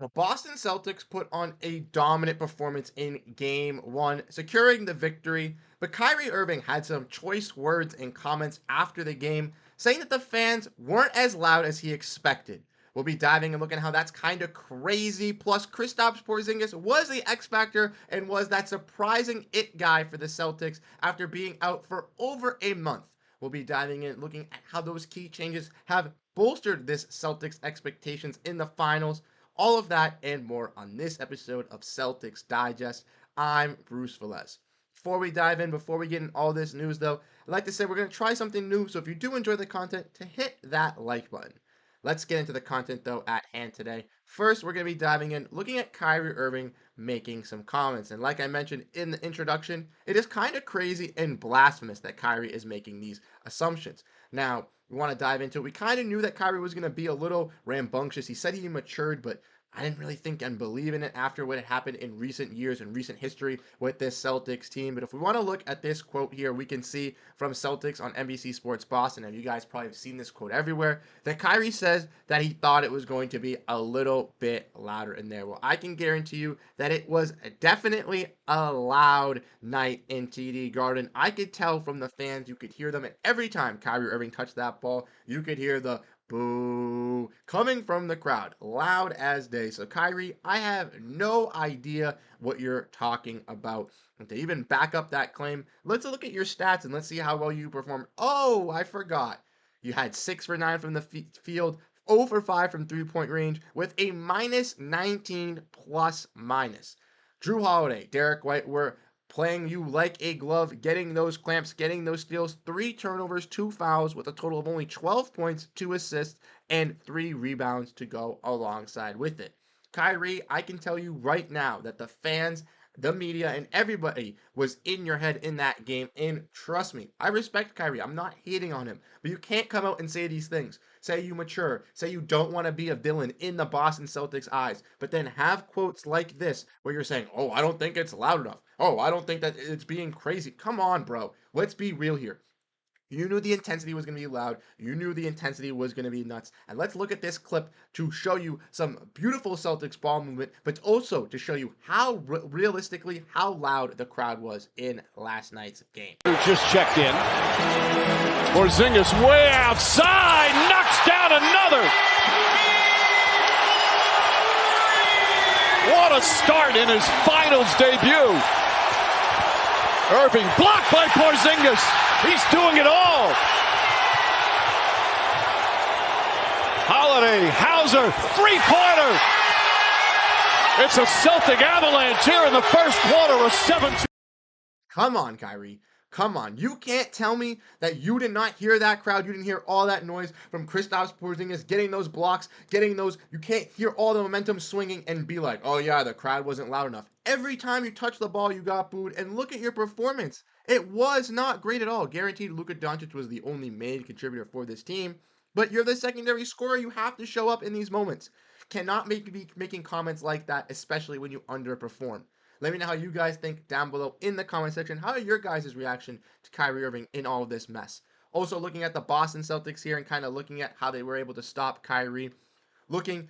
The Boston Celtics put on a dominant performance in game one, securing the victory. But Kyrie Irving had some choice words and comments after the game, saying that the fans weren't as loud as he expected. We'll be diving and looking at how that's kind of crazy. Plus, Kristaps Porziņģis was the X factor and was that surprising it guy for the Celtics after being out for over a month. We'll be diving in, looking at how those key changes have bolstered this Celtics expectations in the finals. All of that and more on this episode of Celtics Digest. I'm Bruce Veliz. Before we dive in, before we get in all this news though, I'd like to say we're going to try something new. So if you do enjoy the content, to hit that like button. Let's get into the content though at hand today. First, we're going to be diving in, looking at Kyrie Irving making some comments. And like I mentioned in the introduction, it is kind of crazy and blasphemous that Kyrie is making these assumptions. Now, we want to dive into it. We kind of knew that Kyrie was going to be a little rambunctious. He said he matured, but I didn't really think and believe in it after what had happened in recent years and recent history with this Celtics team. But if we want to look at this quote here, we can see from Celtics on NBC Sports Boston, and you guys probably have seen this quote everywhere, that Kyrie says that he thought it was going to be a little bit louder in there. Well, I can guarantee you that it was definitely a loud night in TD Garden. I could tell from the fans, you could hear them, and every time Kyrie Irving touched that ball, you could hear the boo coming from the crowd, loud as day. So, Kyrie, I have no idea what you're talking about. And to even back up that claim, let's look at your stats and let's see how well you performed. Oh, I forgot. You had 6 for 9 from the field, 0 for 5 from 3-point range with a minus 19 plus minus. Jrue Holiday, Derrick White were playing you like a glove, getting those clamps, getting those steals, 3 turnovers, 2 fouls with a total of only 12 points, 2 assists, and 3 rebounds to go alongside with it. Kyrie, I can tell you right now that the fans, the media, and everybody was in your head in that game. And trust me, I respect Kyrie. I'm not hating on him. But you can't come out and say these things. Say you mature. Say you don't want to be a villain in the Boston Celtics' eyes. But then have quotes like this where you're saying, oh, I don't think it's loud enough. Oh, I don't think that it's being crazy. Come on, bro. Let's be real here. You knew the intensity was going to be loud. You knew the intensity was going to be nuts. And let's look at this clip to show you some beautiful Celtics ball movement, but also to show you how realistically how loud the crowd was in last night's game. Just checked in. Porziņģis way outside, knocks down another. What a start in his finals debut. Irving blocked by Porziņģis. He's doing it all. Holiday, Hauser, three-pointer. It's a Celtic avalanche here in the first quarter, a 7-2. Come on, Kyrie. Come on. You can't tell me that you did not hear that crowd. You didn't hear all that noise from Kristaps Porziņģis getting those blocks, getting those. You can't hear all the momentum swinging and be like, oh, yeah, the crowd wasn't loud enough. Every time you touched the ball, you got booed. And look at your performance. It was not great at all. Guaranteed Luka Doncic was the only main contributor for this team. But you're the secondary scorer. You have to show up in these moments. Cannot be making comments like that, especially when you underperform. Let me know how you guys think down below in the comment section. How are your guys' reaction to Kyrie Irving in all of this mess? Also looking at the Boston Celtics here and kind of looking at how they were able to stop Kyrie. Looking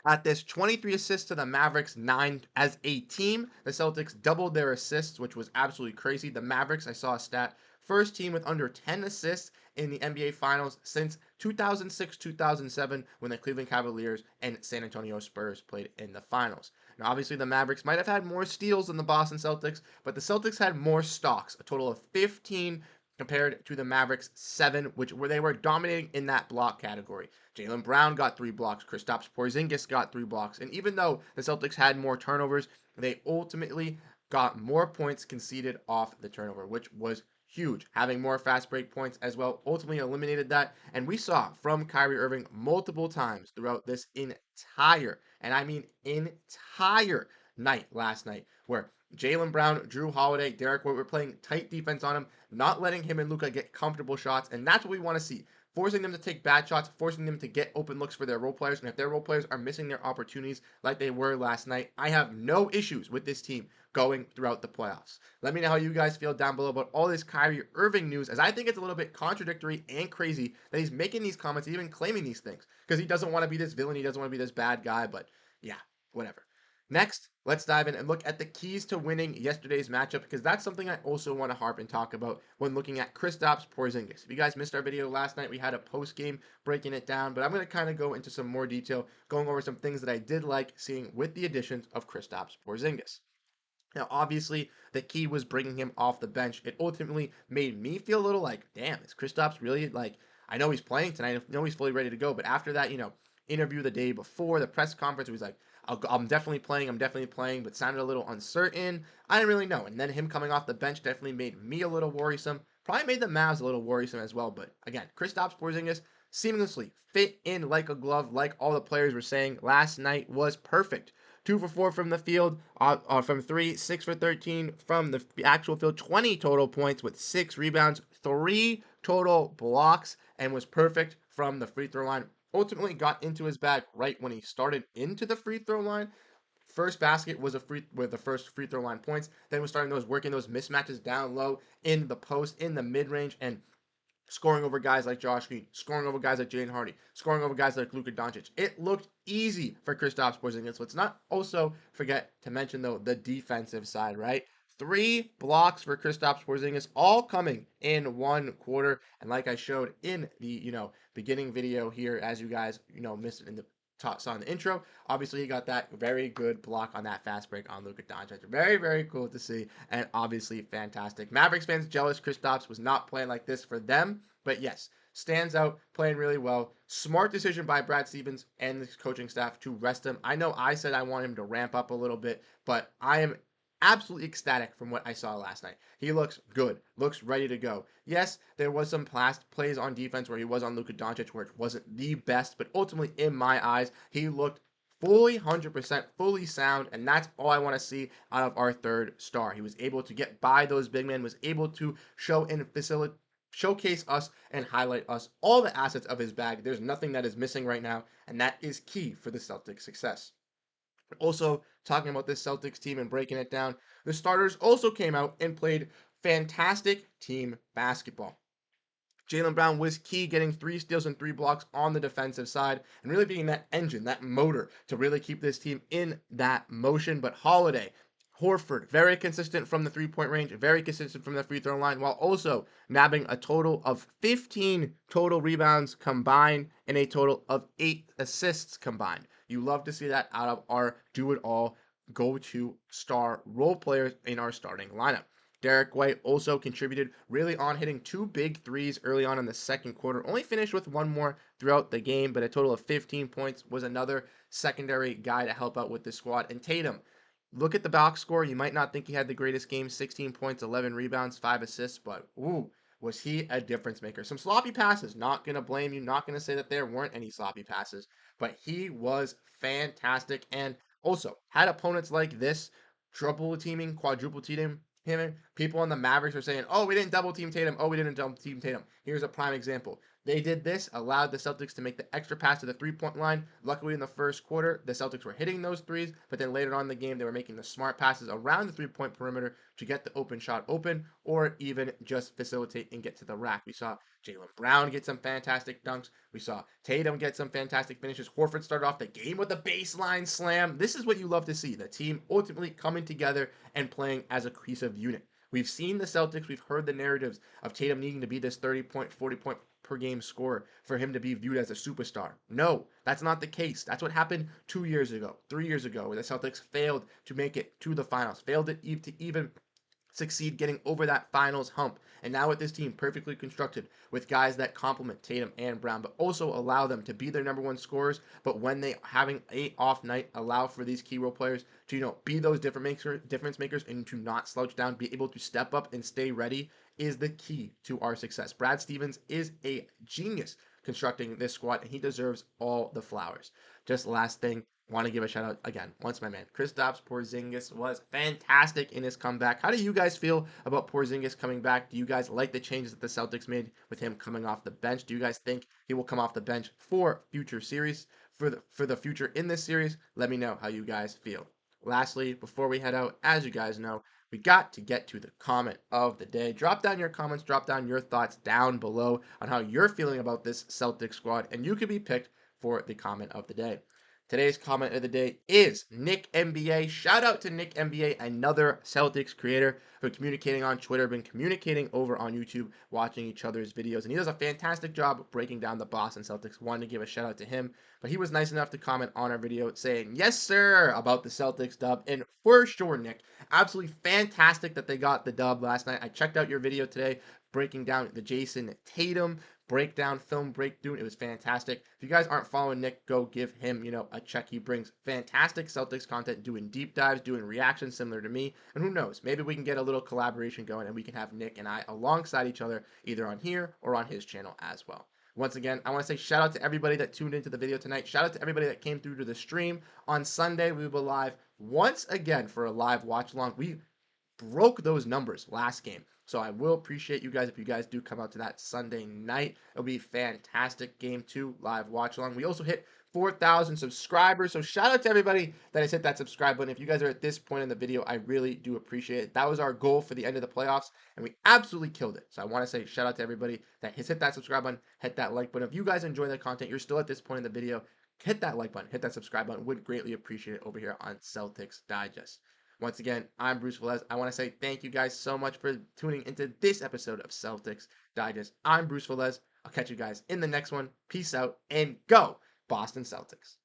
at this 23 assists to the Mavericks, 9 as a team. The Celtics doubled their assists, which was absolutely crazy. The Mavericks, I saw a stat, first team with under 10 assists in the NBA Finals since 2006-2007 when the Cleveland Cavaliers and San Antonio Spurs played in the finals. Now, obviously, the Mavericks might have had more steals than the Boston Celtics, but the Celtics had more stocks, a total of 15 compared to the Mavericks 7, where they were dominating in that block category. Jaylen Brown got 3 blocks, Kristaps Porziņģis got 3 blocks, and even though the Celtics had more turnovers, they ultimately got more points conceded off the turnover, which was huge. Having more fast break points as well ultimately eliminated that, and we saw from Kyrie Irving multiple times throughout this entire, and I mean entire night last night, where Jaylen Brown, Jrue Holiday, Derrick White were playing tight defense on him, not letting him and Luka get comfortable shots, and that's what we want to see. Forcing them to take bad shots, forcing them to get open looks for their role players, and if their role players are missing their opportunities like they were last night, I have no issues with this team going throughout the playoffs. Let me know how you guys feel down below about all this Kyrie Irving news, as I think it's a little bit contradictory and crazy that he's making these comments, even claiming these things, because he doesn't want to be this villain, he doesn't want to be this bad guy, but Yeah, whatever. Next, let's dive in and look at the keys to winning yesterday's matchup because that's something I also want to harp and talk about when looking at Kristaps Porziņģis. If you guys missed our video last night, we had a post game breaking it down, but I'm going to kind of go into some more detail, going over some things that I did like seeing with the additions of Kristaps Porziņģis. Now, obviously, the key was bringing him off the bench. It ultimately made me feel a little like, damn, is Kristaps really like? I know he's playing tonight. I know he's fully ready to go. But after that, interview the day before the press conference, he was like, I'm definitely playing. I'm definitely playing, but sounded a little uncertain. I didn't really know. And then him coming off the bench definitely made me a little worrisome. Probably made the Mavs a little worrisome as well. But again, Kristaps Porziņģis seamlessly fit in like a glove, like all the players were saying. Last night was perfect. 2 for 4 from the field, from 3, 6 for 13 from the actual field, 20 total points with 6 rebounds, 3 total blocks, and was perfect from the free throw line. Ultimately got into his bag right when he started into the free throw line. First basket was with the first free throw line points. Then was working those mismatches down low in the post, in the mid range, and scoring over guys like Josh Green, scoring over guys like Jaden Hardy, scoring over guys like Luka Doncic. It looked easy for Kristaps Porziņģis. Let's not also forget to mention, though, the defensive side, right? 3 blocks for Kristaps Porziņģis, all coming in 1 quarter. And like I showed in the, beginning video here, as you guys, missed it in the saw in the intro. Obviously, he got that very good block on that fast break on Luka Doncic. Very, very cool to see, and obviously fantastic. Mavericks fans jealous Kristaps was not playing like this for them, but yes, stands out, playing really well. Smart decision by Brad Stevens and the coaching staff to rest him. I know I said I want him to ramp up a little bit, but I am absolutely ecstatic from what I saw last night. He looks good, looks ready to go. Yes, there was some plays on defense where he was on Luka Doncic where it wasn't the best, but ultimately in my eyes, he looked fully 100% fully sound, and that's all I want to see out of our third star. He was able to get by those big men, was able to show and showcase us and highlight us all the assets of his bag. There's nothing that is missing right now, and that is key for the Celtics' success. Also, talking about this Celtics team and breaking it down, the starters also came out and played fantastic team basketball. Jaylen Brown was key, getting 3 steals and 3 blocks on the defensive side and really being that engine, that motor to really keep this team in that motion. But Holiday, Horford, very consistent from the 3-point range, very consistent from the free throw line, while also nabbing a total of 15 total rebounds combined and a total of 8 assists combined. You love to see that out of our do-it-all, go-to star role players in our starting lineup. Derrick White also contributed really on hitting 2 big threes early on in the second quarter. Only finished with 1 more throughout the game, but a total of 15 points was another secondary guy to help out with the squad. And Tatum, look at the box score. You might not think he had the greatest game, 16 points, 11 rebounds, 5 assists, but was he a difference maker. Some sloppy passes, not going to blame you, not going to say that there weren't any sloppy passes, but he was fantastic. And also had opponents like this, triple teaming, quadruple teaming him. People on the Mavericks are saying, oh, we didn't double team Tatum. Oh, we didn't double team Tatum. Here's a prime example. They did this, allowed the Celtics to make the extra pass to the 3-point line. Luckily, in the first quarter, the Celtics were hitting those threes, but then later on in the game, they were making the smart passes around the 3-point perimeter to get the open shot open, or even just facilitate and get to the rack. We saw Jaylen Brown get some fantastic dunks. We saw Tatum get some fantastic finishes. Horford started off the game with a baseline slam. This is what you love to see, the team ultimately coming together and playing as a cohesive unit. We've seen the Celtics, we've heard the narratives of Tatum needing to be this 30-point, 40-point per game scorer for him to be viewed as a superstar. No, that's not the case. That's what happened 2 years ago, 3 years ago, where the Celtics failed to make it to the finals, failed to even succeed getting over that finals hump. And now with this team perfectly constructed with guys that complement Tatum and Brown, but also allow them to be their number 1 scorers, but when they having a off night, allow for these key role players to, be those difference makers and to not slouch down, be able to step up and stay ready is the key to our success. Brad Stevens is a genius constructing this squad, and he deserves all the flowers. Just last thing, want to give a shout out again, once my man, Kristaps Porziņģis was fantastic in his comeback. How do you guys feel about Porziņģis coming back? Do you guys like the changes that the Celtics made with him coming off the bench? Do you guys think he will come off the bench for future series, for the future in this series? Let me know how you guys feel. Lastly, before we head out, as you guys know, we got to get to the comment of the day. Drop down your comments, drop down your thoughts down below on how you're feeling about this Celtics squad, and you could be picked for the comment of the day. Today's comment of the day is Nick NBA. Shout out to Nick NBA, another Celtics creator for communicating on Twitter, been communicating over on YouTube, watching each other's videos, and he does a fantastic job breaking down the Boston Celtics. Wanted to give a shout out to him, but he was nice enough to comment on our video saying, yes, sir, about the Celtics dub. And for sure, Nick, absolutely fantastic that they got the dub last night. I checked out your video today breaking down the Jayson Tatum breakdown, film breakdown. It was fantastic. If you guys aren't following Nick, go give him, a check. He brings fantastic Celtics content, doing deep dives, doing reactions similar to me. And who knows, maybe we can get a little collaboration going and we can have Nick and I alongside each other, either on here or on his channel as well. Once again, I want to say shout out to everybody that tuned into the video tonight. Shout out to everybody that came through to the stream. On Sunday, we will be live once again for a live watch along. We broke those numbers last game. So I will appreciate you guys if you guys do come out to that Sunday night. It'll be fantastic. Game 2 live watch along. We also hit 4,000 subscribers. So shout out to everybody that has hit that subscribe button. If you guys are at this point in the video, I really do appreciate it. That was our goal for the end of the playoffs, and we absolutely killed it. So I want to say shout out to everybody that has hit that subscribe button, hit that like button. If you guys enjoy the content, you're still at this point in the video, hit that like button, hit that subscribe button. Would greatly appreciate it over here on Celtics Digest. Once again, I'm Bruce Velez. I want to say thank you guys so much for tuning into this episode of Celtics Digest. I'm Bruce Velez. I'll catch you guys in the next one. Peace out and go Boston Celtics.